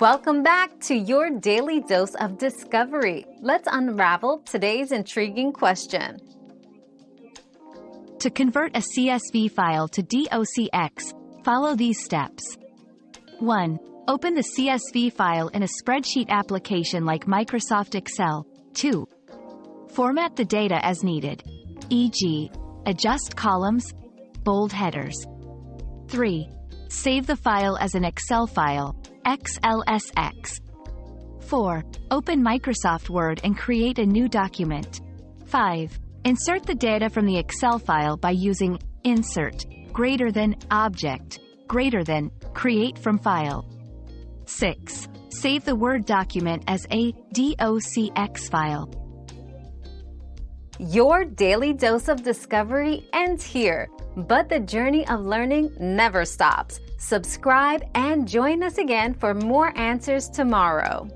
Welcome back to your daily dose of discovery. Let's unravel today's intriguing question. To convert a CSV file to DOCX, follow these steps. 1. Open the CSV file in a spreadsheet application like Microsoft Excel. 2. Format the data as needed, e.g., adjust columns, bold headers. 3. Save the file as an Excel file, XLSX. 4. Open Microsoft Word and create a new document. 5. Insert the data from the Excel file by using Insert, Object, Create from File. 6. Save the Word document as a DOCX file. Your daily dose of discovery ends here, but the journey of learning never stops. Subscribe and join us again for more answers tomorrow.